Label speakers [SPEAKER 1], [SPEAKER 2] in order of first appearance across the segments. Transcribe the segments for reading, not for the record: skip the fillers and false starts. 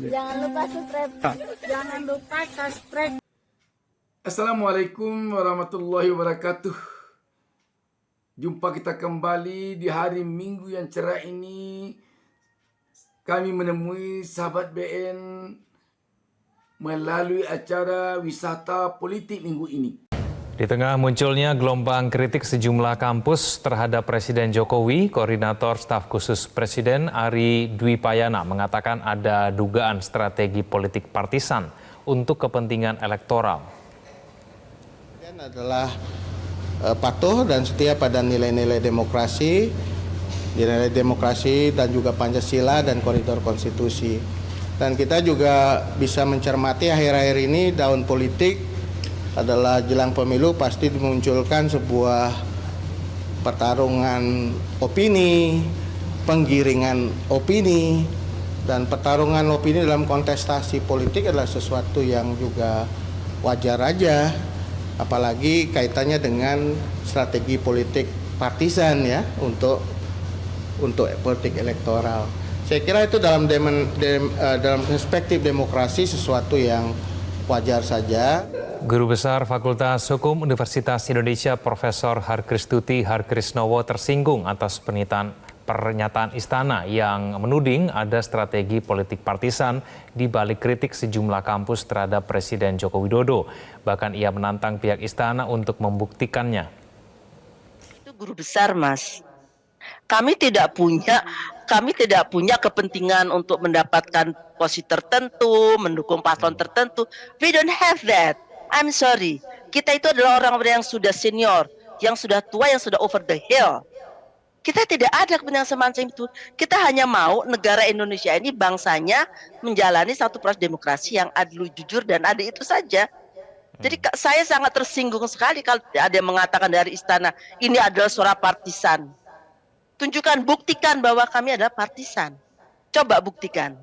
[SPEAKER 1] Jangan lupa subscribe. Jangan lupa subscribe.
[SPEAKER 2] Assalamualaikum warahmatullahi wabarakatuh. Jumpa kita kembali di hari Minggu yang cerah ini. Kami menemui sahabat BN melalui acara wisata politik minggu ini.
[SPEAKER 3] Di tengah munculnya gelombang kritik sejumlah kampus terhadap Presiden Jokowi, Koordinator Staf Khusus Presiden Ari Dwi Payana mengatakan ada dugaan strategi politik partisan untuk kepentingan elektoral.
[SPEAKER 4] Presiden adalah patuh dan setia pada nilai-nilai demokrasi dan juga Pancasila dan koridor konstitusi. Dan kita juga bisa mencermati akhir-akhir ini daun politik adalah jelang pemilu pasti dimunculkan sebuah pertarungan opini, penggiringan opini, dan pertarungan opini dalam kontestasi politik adalah sesuatu yang juga wajar aja, apalagi kaitannya dengan strategi politik partisan ya untuk politik elektoral. Saya kira itu dalam perspektif demokrasi sesuatu yang wajar saja.
[SPEAKER 3] Guru Besar Fakultas Hukum Universitas Indonesia Profesor Harkristuti Harkrisnowo tersinggung atas pernyataan Istana yang menuding ada strategi politik partisan di balik kritik sejumlah kampus terhadap Presiden Joko Widodo. Bahkan ia menantang pihak Istana untuk membuktikannya.
[SPEAKER 5] Itu guru besar, Mas. Kami tidak punya kepentingan untuk mendapatkan posisi tertentu, mendukung paslon tertentu. We don't have that. I'm sorry. Kita itu adalah orang-orang yang sudah senior, yang sudah tua, yang sudah over the hill. Kita tidak ada kepentingan semacam itu. Kita hanya mau negara Indonesia ini bangsanya menjalani satu proses demokrasi yang adil, jujur, dan adil, itu saja. Jadi saya sangat tersinggung sekali kalau ada yang mengatakan dari Istana, ini adalah suara partisan. Tunjukkan, buktikan bahwa kami adalah partisan. Coba buktikan.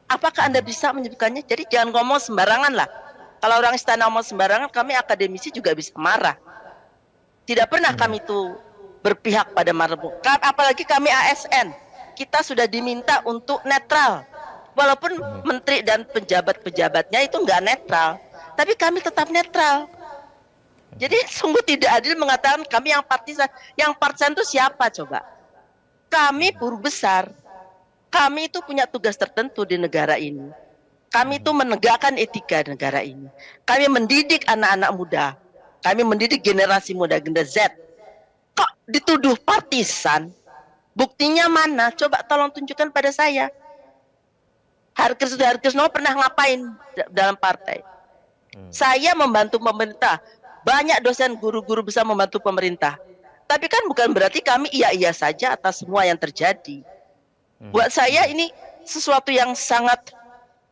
[SPEAKER 5] Apakah Anda bisa menyebutkannya? Jadi jangan ngomong sembarangan lah. Kalau orang Istana ngomong sembarangan, kami akademisi juga bisa marah. Tidak pernah kami itu berpihak pada marah. Apalagi kami ASN. Kita sudah diminta untuk netral. Walaupun menteri dan pejabat-pejabatnya itu nggak netral. Tapi kami tetap netral. Jadi sungguh tidak adil mengatakan kami yang partisan. Yang partisan itu siapa coba? Kami guru besar. Kami itu punya tugas tertentu di negara ini. Kami itu menegakkan etika di negara ini. Kami mendidik anak-anak muda. Kami mendidik generasi muda, generasi Z. Kok dituduh partisan? Buktinya mana? Coba tolong tunjukkan pada saya. Harkrisnowo pernah ngapain dalam partai? Saya membantu pemerintah. Banyak dosen guru-guru bisa membantu pemerintah. Tapi kan bukan berarti kami iya-iya saja atas semua yang terjadi. Buat saya ini sesuatu yang sangat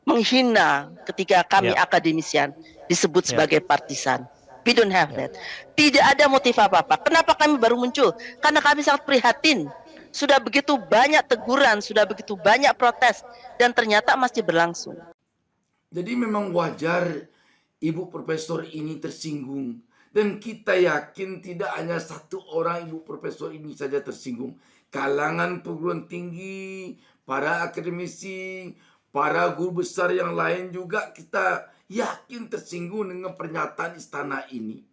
[SPEAKER 5] menghina ketika kami akademisian disebut sebagai partisan. We don't have that. Tidak ada motif apa-apa. Kenapa kami baru muncul? Karena kami sangat prihatin. Sudah begitu banyak teguran, sudah begitu banyak protes, dan ternyata masih berlangsung.
[SPEAKER 2] Jadi memang wajar Ibu Profesor ini tersinggung. Dan kita yakin tidak hanya satu orang Ibu Profesor ini saja tersinggung. Kalangan perguruan tinggi, para akademisi, para guru besar yang lain juga kita yakin tersinggung dengan pernyataan Istana ini.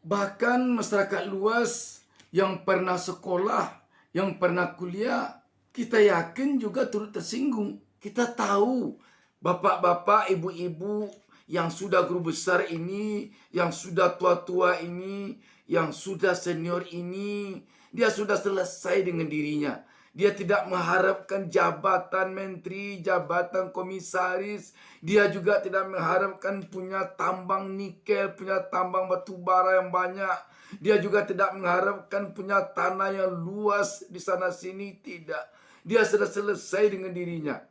[SPEAKER 2] Bahkan masyarakat luas yang pernah sekolah, yang pernah kuliah, kita yakin juga turut tersinggung. Kita tahu bapak-bapak, ibu-ibu yang sudah guru besar ini, yang sudah tua-tua ini, yang sudah senior ini, dia sudah selesai dengan dirinya. Dia tidak mengharapkan jabatan menteri, jabatan komisaris. Dia juga tidak mengharapkan punya tambang nikel, punya tambang batu bara yang banyak. Dia juga tidak mengharapkan punya tanah yang luas di sana sini, tidak. Dia sudah selesai dengan dirinya.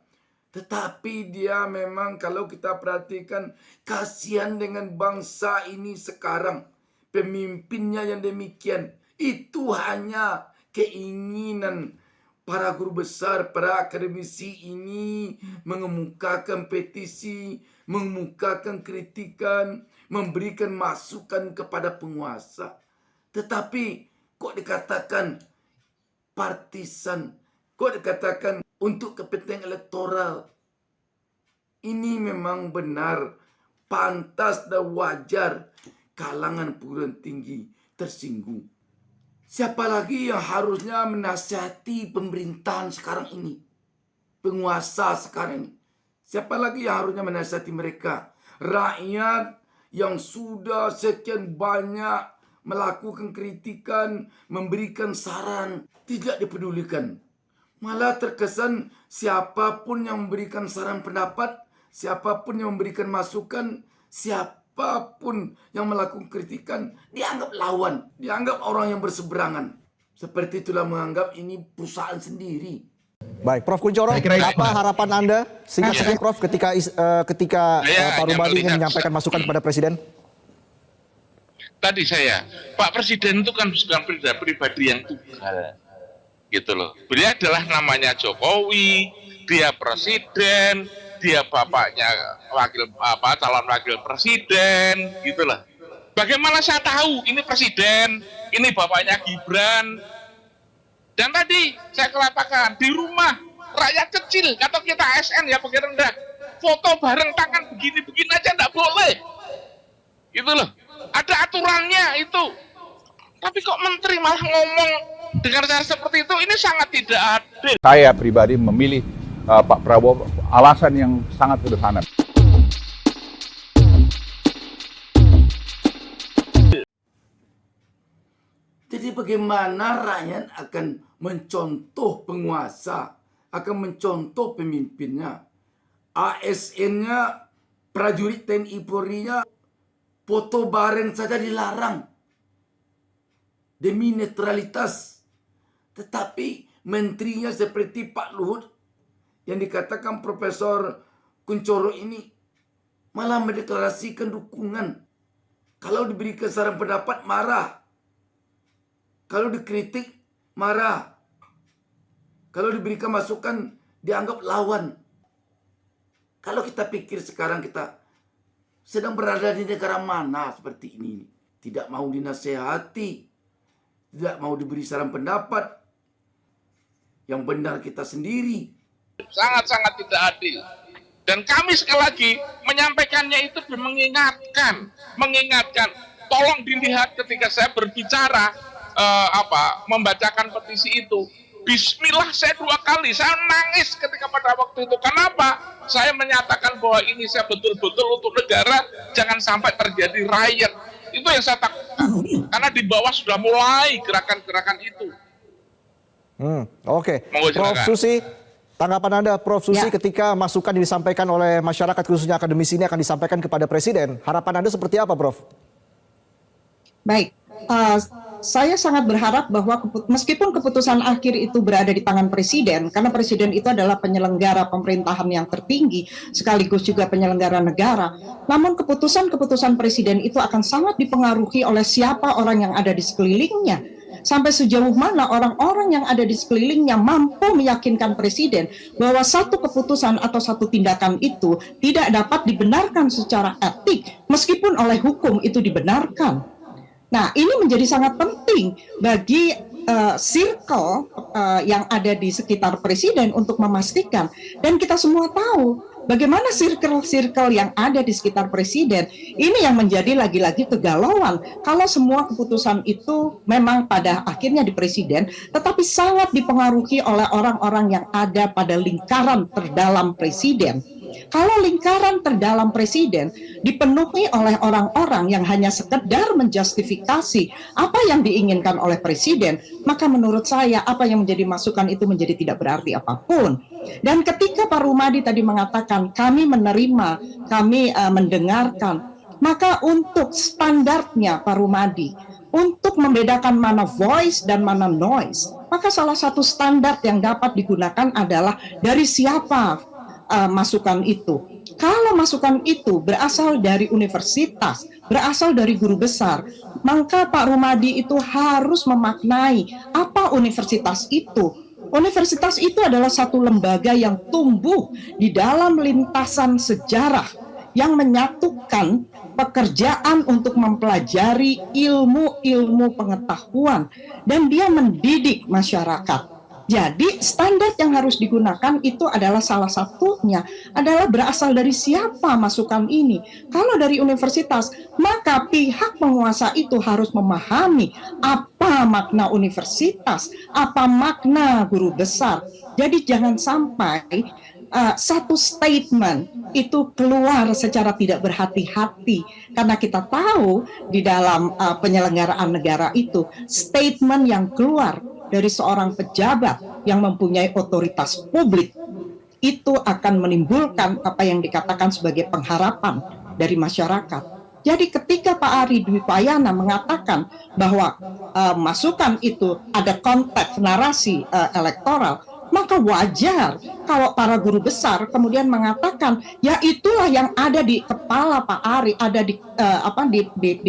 [SPEAKER 2] Tetapi dia memang kalau kita perhatikan kasihan dengan bangsa ini sekarang. Pemimpinnya yang demikian. Itu hanya keinginan para guru besar, para akademisi ini mengemukakan petisi, mengemukakan kritikan, memberikan masukan kepada penguasa. Tetapi kok dikatakan partisan, kok dikatakan untuk kepentingan elektoral. Ini memang benar, pantas dan wajar kalangan perguruan tinggi tersinggung. Siapa lagi yang harusnya menasihati pemerintahan sekarang ini? Penguasa sekarang ini. Siapa lagi yang harusnya menasihati mereka? Rakyat yang sudah sekian banyak melakukan kritikan, memberikan saran, tidak dipedulikan. Malah terkesan siapapun yang memberikan saran pendapat, siapapun yang memberikan masukan, siapapun yang melakukan kritikan, dianggap lawan, dianggap orang yang berseberangan. Seperti itulah menganggap ini perusahaan sendiri.
[SPEAKER 6] Baik, Prof. Kunchoro, apa harapan Anda singkat saja, Prof, ketika Pak Rumadi ingin menyampaikan masukan kepada Presiden?
[SPEAKER 7] Tadi Pak Presiden itu kan bukan pribadi yang tunggal, gitu loh. Beliau adalah namanya Jokowi, dia presiden, dia bapaknya calon wakil presiden, gitu loh. Bagaimana saya tahu ini presiden, ini bapaknya Gibran? Dan tadi saya katakan di rumah rakyat kecil atau kita ASN ya pakai rendah, foto bareng tangan begini-begini aja enggak boleh, gitu loh. Ada aturannya itu. Tapi kok menteri malah ngomong dengan cara seperti itu, ini sangat tidak adil.
[SPEAKER 8] Saya pribadi memilih Pak Prabowo alasan yang sangat sederhana.
[SPEAKER 2] Jadi bagaimana rakyat akan mencontoh penguasa, akan mencontoh pemimpinnya. ASN-nya, prajurit TNI Polri-nya, foto bareng saja dilarang demi netralitas. Tetapi menterinya seperti Pak Luhut yang dikatakan Profesor Kunchoro ini malah mendeklarasikan dukungan. Kalau diberikan saran pendapat marah. Kalau dikritik marah. Kalau diberikan masukan dianggap lawan. Kalau kita pikir sekarang kita sedang berada di negara mana seperti ini. Tidak mau dinasehati. Tidak mau diberi saran pendapat. Yang benar kita sendiri.
[SPEAKER 7] Sangat-sangat tidak adil. Dan kami sekali lagi menyampaikannya itu dan mengingatkan. Tolong dilihat ketika saya berbicara, membacakan petisi itu. Bismillah saya 2 kali, saya nangis ketika pada waktu itu. Kenapa? Saya menyatakan bahwa ini saya betul-betul untuk negara, jangan sampai terjadi riot. Itu yang saya takutkan. Karena di bawah sudah mulai gerakan-gerakan itu.
[SPEAKER 6] Oke. Prof. Susi, tanggapan Anda, Prof. Susi, ketika masukan yang disampaikan oleh masyarakat khususnya akademisi ini akan disampaikan kepada Presiden, harapan Anda seperti apa, Prof?
[SPEAKER 1] Baik, saya sangat berharap bahwa meskipun keputusan akhir itu berada di tangan Presiden, karena Presiden itu adalah penyelenggara pemerintahan yang tertinggi, sekaligus juga penyelenggara negara, namun keputusan-keputusan Presiden itu akan sangat dipengaruhi oleh siapa orang yang ada di sekelilingnya. Sampai sejauh mana orang-orang yang ada di sekelilingnya mampu meyakinkan Presiden bahwa satu keputusan atau satu tindakan itu tidak dapat dibenarkan secara etik, meskipun oleh hukum itu dibenarkan. Nah, ini menjadi sangat penting bagi circle yang ada di sekitar Presiden untuk memastikan. Dan kita semua tahu bagaimana circle-circle yang ada di sekitar Presiden. Ini yang menjadi lagi-lagi kegalauan. Kalau semua keputusan itu memang pada akhirnya di Presiden, tetapi sangat dipengaruhi oleh orang-orang yang ada pada lingkaran terdalam Presiden. Kalau lingkaran terdalam Presiden dipenuhi oleh orang-orang yang hanya sekedar menjustifikasi apa yang diinginkan oleh Presiden, maka menurut saya apa yang menjadi masukan itu menjadi tidak berarti apapun. Dan ketika Pak Rumadi tadi mengatakan kami menerima, kami mendengarkan, maka untuk standarnya Pak Rumadi, untuk membedakan mana voice dan mana noise, maka salah satu standar yang dapat digunakan adalah dari siapa masukan itu. Kalau masukan itu berasal dari universitas, berasal dari guru besar, maka Pak Rumadi itu harus memaknai apa universitas itu. Universitas itu adalah satu lembaga yang tumbuh di dalam lintasan sejarah yang menyatukan pekerjaan untuk mempelajari ilmu-ilmu pengetahuan, dan dia mendidik masyarakat. Jadi standar yang harus digunakan itu adalah salah satunya adalah berasal dari siapa masukan ini. Kalau dari universitas, maka pihak penguasa itu harus memahami apa makna universitas, apa makna guru besar. Jadi jangan sampai satu statement itu keluar secara tidak berhati-hati, karena kita tahu di dalam penyelenggaraan negara itu statement yang keluar dari seorang pejabat yang mempunyai otoritas publik itu akan menimbulkan apa yang dikatakan sebagai pengharapan dari masyarakat. Jadi ketika Pak Ari Dwi Payana mengatakan bahwa masukan itu ada konteks narasi elektoral, maka wajar kalau para guru besar kemudian mengatakan ya itulah yang ada di kepala Pak Ari, ada di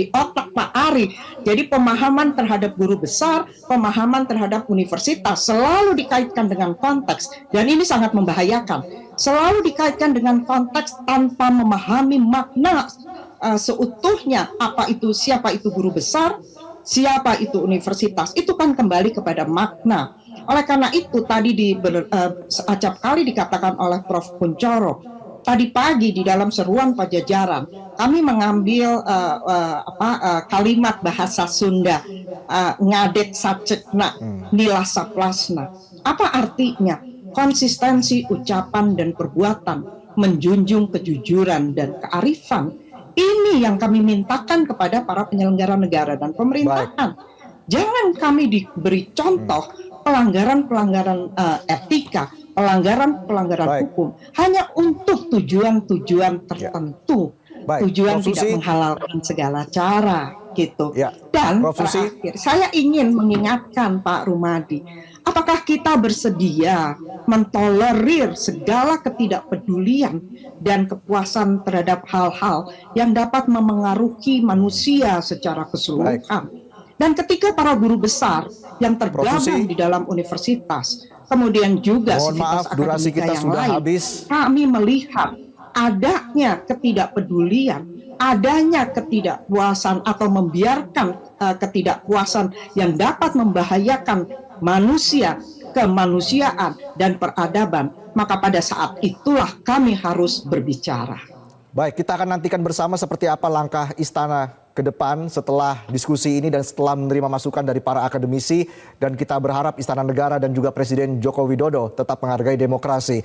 [SPEAKER 1] otak Pak Ari. Jadi pemahaman terhadap guru besar, pemahaman terhadap universitas selalu dikaitkan dengan konteks, dan ini sangat membahayakan. Selalu dikaitkan dengan konteks tanpa memahami makna seutuhnya, apa itu, siapa itu guru besar, siapa itu universitas. Itu kan kembali kepada makna. Oleh karena itu tadi acap kali dikatakan oleh Prof. Kuncoro, tadi pagi di dalam seruan Pajajaran kami mengambil kalimat bahasa Sunda, ngadet sacekna nila saplasna. Apa artinya? Konsistensi ucapan dan perbuatan, menjunjung kejujuran dan kearifan. Ini yang kami mintakan kepada para penyelenggara negara dan pemerintahan. Jangan kami diberi contoh pelanggaran-pelanggaran etika, pelanggaran-pelanggaran hukum hanya untuk tujuan-tujuan tertentu, tujuan tidak menghalalkan segala cara, gitu. Dan terakhir, saya ingin mengingatkan Pak Rumadi, apakah kita bersedia mentolerir segala ketidakpedulian dan kepuasan terhadap hal-hal yang dapat memengaruhi manusia secara keseluruhan? Dan ketika para guru besar yang tergabung di dalam universitas, kemudian juga sivitas akademika yang lain, kami melihat adanya ketidakpedulian, adanya ketidakpuasan atau membiarkan ketidakpuasan yang dapat membahayakan manusia, kemanusiaan, dan peradaban, maka pada saat itulah kami harus berbicara.
[SPEAKER 6] Baik, kita akan nantikan bersama seperti apa langkah istana ke depan setelah diskusi ini dan setelah menerima masukan dari para akademisi, dan kita berharap Istana Negara dan juga Presiden Joko Widodo tetap menghargai demokrasi.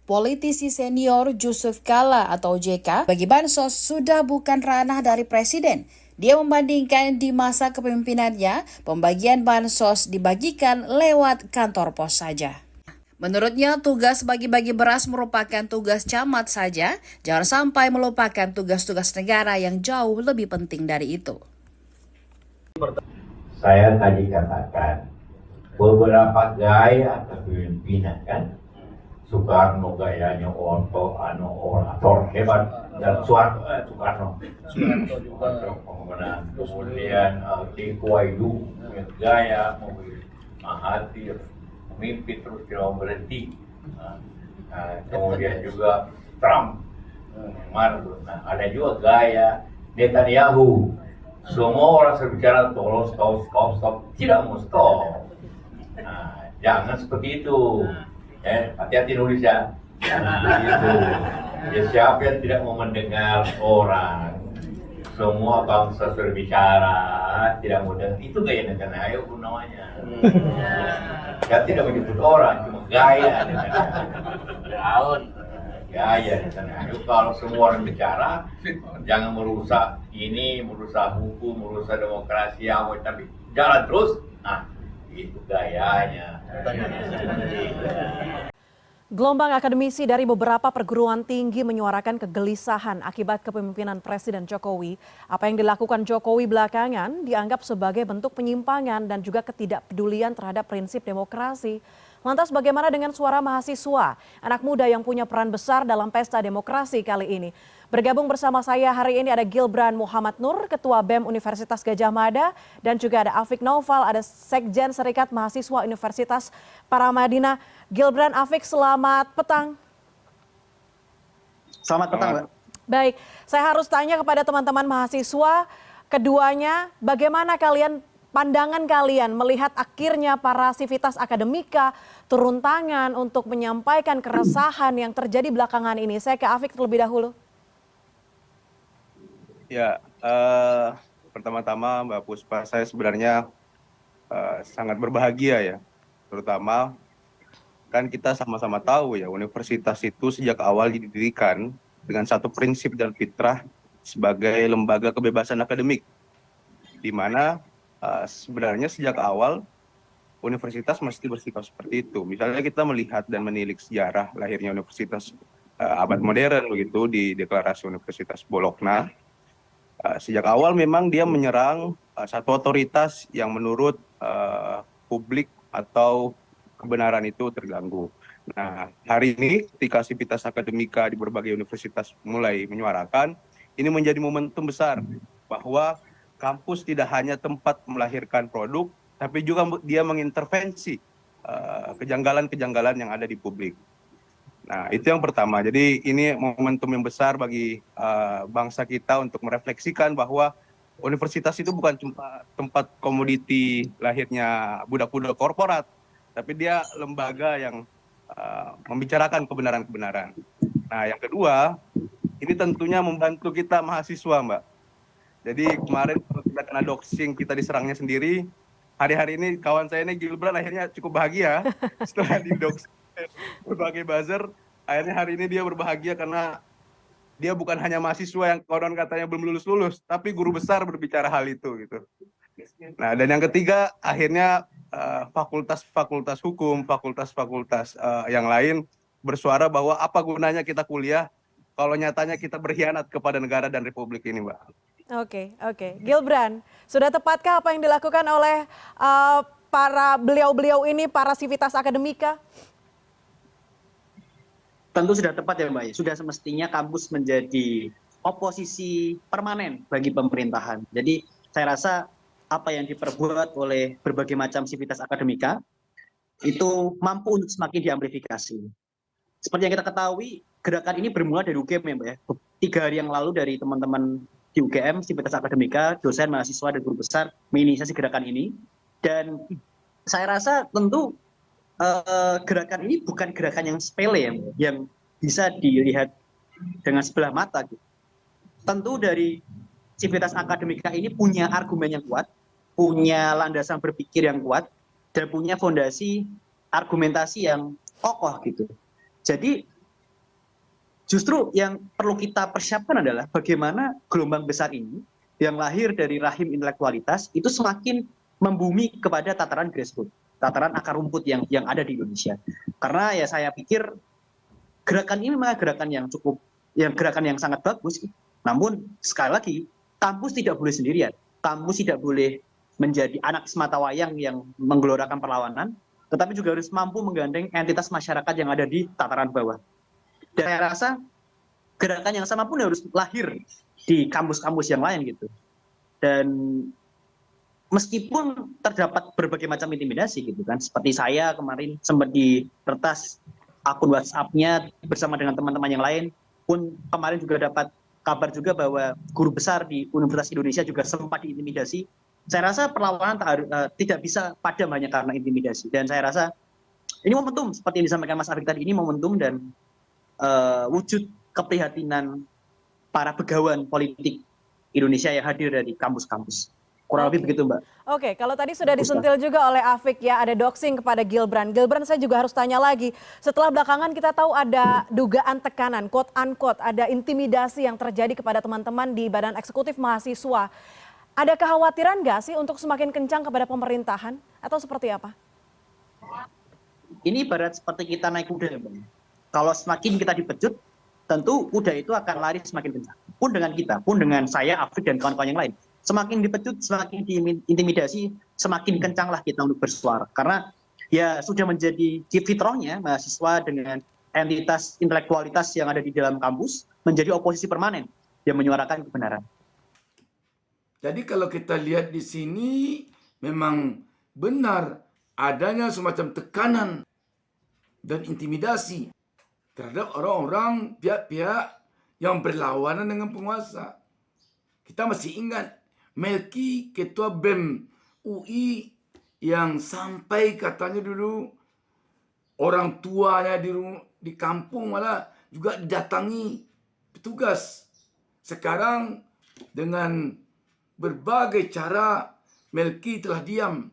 [SPEAKER 9] Politisi senior Yusuf Kala atau JK bagi bansos sudah bukan ranah dari presiden. Dia membandingkan di masa kepemimpinannya pembagian bansos dibagikan lewat kantor pos saja. Menurutnya, tugas bagi-bagi beras merupakan tugas camat saja, jangan sampai melupakan tugas-tugas negara yang jauh lebih penting dari itu.
[SPEAKER 10] Saya tadi katakan, beberapa gaya kepemimpinan kan, Soekarno gayanya orator hebat, dan Soekarno kemudian Tikuaidu gaya Mahathir, mimpi terus tidak berhenti. Kemudian juga Trump, ada juga gaya Netanyahu. Semua orang berbicara tolong stop, tidak mau stop. Jangan seperti itu. Hati-hati nulis ya. Jangan begitu. Ya, siapa yang tidak mau mendengar orang? Semua bangsa berbicara, tidak mau dengar. Itu gaya Netanyahu namanya. Ya, tidak menyebut orang, cuma gaya Netanyahu. Gaya Netanyahu. Kalau semua orang bicara, jangan merusak ini, merusak hukum, merusak demokrasi, tapi jalan terus. Nah, itu gayanya.
[SPEAKER 11] Gelombang akademisi dari beberapa perguruan tinggi menyuarakan kegelisahan akibat kepemimpinan Presiden Jokowi. Apa yang dilakukan Jokowi belakangan dianggap sebagai bentuk penyimpangan dan juga ketidakpedulian terhadap prinsip demokrasi. Lantas bagaimana dengan suara mahasiswa, anak muda yang punya peran besar dalam pesta demokrasi kali ini? Bergabung bersama saya hari ini ada Gilbran Muhammad Nur, Ketua BEM Universitas Gadjah Mada, dan juga ada Afik Naufal, ada Sekjen Serikat Mahasiswa Universitas Paramadina. Gilbran, Afik, selamat petang.
[SPEAKER 12] Selamat petang, Mbak.
[SPEAKER 11] Baik, saya harus tanya kepada teman-teman mahasiswa, keduanya, bagaimana kalian pandangan kalian melihat akhirnya para sivitas akademika turun tangan untuk menyampaikan keresahan yang terjadi belakangan ini. Saya ke Afik terlebih dahulu.
[SPEAKER 12] Ya, pertama-tama Mbak Puspa, saya sebenarnya sangat berbahagia ya, terutama kan kita sama-sama tahu ya, universitas itu sejak awal didirikan dengan satu prinsip dan fitrah sebagai lembaga kebebasan akademik, di mana sebenarnya sejak awal universitas mesti bersikap seperti itu. Misalnya kita melihat dan menilik sejarah lahirnya universitas abad modern begitu di Deklarasi Universitas Bologna. Sejak awal memang dia menyerang satu otoritas yang menurut publik atau kebenaran itu terganggu. Nah, hari ini ketika sivitas akademika di berbagai universitas mulai menyuarakan, ini menjadi momentum besar bahwa kampus tidak hanya tempat melahirkan produk, tapi juga dia mengintervensi kejanggalan-kejanggalan yang ada di publik. Nah, itu yang pertama. Jadi ini momentum yang besar bagi bangsa kita untuk merefleksikan bahwa universitas itu bukan cuma tempat komoditi lahirnya budak-budak korporat, tapi dia lembaga yang membicarakan kebenaran-kebenaran. Nah, yang kedua, ini tentunya membantu kita mahasiswa, Mbak. Jadi kemarin kita kena doxing, kita diserangnya sendiri. Hari-hari ini kawan saya ini Gilbran akhirnya cukup bahagia setelah didoxing berbagai buzzer. Akhirnya hari ini dia berbahagia karena dia bukan hanya mahasiswa yang konon katanya belum lulus-lulus, tapi guru besar berbicara hal itu gitu. Nah, dan yang ketiga akhirnya fakultas-fakultas hukum, fakultas-fakultas yang lain bersuara bahwa apa gunanya kita kuliah kalau nyatanya kita berkhianat kepada negara dan republik ini, Mbak.
[SPEAKER 11] Oke. Gilbran, sudah tepatkah apa yang dilakukan oleh para beliau-beliau ini, para sivitas akademika?
[SPEAKER 13] Tentu sudah tepat ya Mbak. Sudah semestinya kampus menjadi oposisi permanen bagi pemerintahan. Jadi saya rasa apa yang diperbuat oleh berbagai macam sivitas akademika itu mampu untuk semakin diamplifikasi. Seperti yang kita ketahui, gerakan ini bermula dari UGM ya Mbak ya. 3 hari yang lalu dari teman-teman di UGM, sivitas akademika, dosen, mahasiswa, dan guru besar menginisiasi gerakan ini. Dan saya rasa tentu gerakan ini bukan gerakan yang sepele ya, yang bisa dilihat dengan sebelah mata. Gitu. Tentu dari sivitas akademika ini punya argumen yang kuat, punya landasan berpikir yang kuat, dan punya fondasi argumentasi yang kokoh gitu. Jadi justru yang perlu kita persiapkan adalah bagaimana gelombang besar ini yang lahir dari rahim intelektualitas itu semakin membumi kepada tataran grassroots, tataran akar rumput yang ada di Indonesia. Karena ya saya pikir gerakan ini memang gerakan yang sangat bagus. Namun sekali lagi kampus tidak boleh sendirian. Kampus tidak boleh menjadi anak sematawayang yang menggelorakan perlawanan, tetapi juga harus mampu menggandeng entitas masyarakat yang ada di tataran bawah. Dan saya rasa gerakan yang sama pun harus lahir di kampus-kampus yang lain gitu. Dan meskipun terdapat berbagai macam intimidasi gitu kan, seperti saya kemarin sempat diretas akun WhatsApp-nya bersama dengan teman-teman yang lain, pun kemarin juga dapat kabar juga bahwa guru besar di Universitas Indonesia juga sempat diintimidasi. Saya rasa perlawanan tidak bisa padam hanya karena intimidasi. Dan saya rasa ini momentum, seperti yang disampaikan Mas Afik tadi, ini momentum dan wujud keprihatinan para begawan politik Indonesia yang hadir dari kampus-kampus. Kurang lebih begitu Mbak. Oke,
[SPEAKER 11] kalau tadi sudah disentil juga oleh Afik ya, ada doxing kepada Gilbran. Gilbran, saya juga harus tanya lagi. Setelah belakangan kita tahu ada dugaan tekanan, quote unquote, ada intimidasi yang terjadi kepada teman-teman di Badan Eksekutif Mahasiswa. Ada kekhawatiran nggak sih untuk semakin kencang kepada pemerintahan atau seperti apa?
[SPEAKER 13] Ini ibarat seperti kita naik kuda ya Mbak. Kalau semakin kita dipecut, tentu kuda itu akan lari semakin kencang. Pun dengan kita, pun dengan saya, Afik, dan kawan-kawan yang lain. Semakin dipecut, semakin diintimidasi, semakin kencanglah kita untuk bersuara. Karena ya sudah menjadi fitrahnya mahasiswa dengan entitas intelektualitas yang ada di dalam kampus menjadi oposisi permanen yang menyuarakan kebenaran.
[SPEAKER 2] Jadi kalau kita lihat di sini memang benar adanya semacam tekanan dan intimidasi terhadap orang-orang pihak-pihak yang berlawanan dengan penguasa. Kita masih ingat Melki, Ketua BEM UI yang sampai katanya dulu orang tuanya di kampung malah juga didatangi petugas. Sekarang dengan berbagai cara Melki telah diam.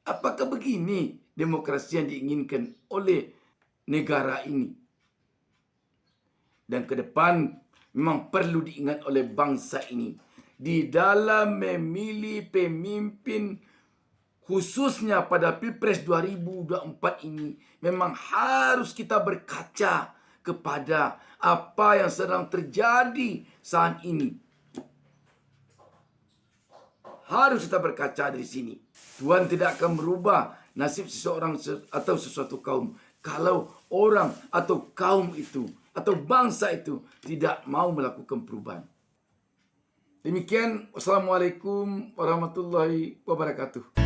[SPEAKER 2] Apakah begini demokrasi yang diinginkan oleh negara ini? Dan ke depan memang perlu diingat oleh bangsa ini. Di dalam memilih pemimpin khususnya pada Pilpres 2024 ini memang harus kita berkaca kepada apa yang sedang terjadi saat ini. Harus kita berkaca dari sini. Tuhan tidak akan merubah nasib seseorang atau sesuatu kaum kalau orang atau kaum itu atau bangsa itu tidak mau melakukan perubahan. Demikian, wassalamualaikum warahmatullahi wabarakatuh.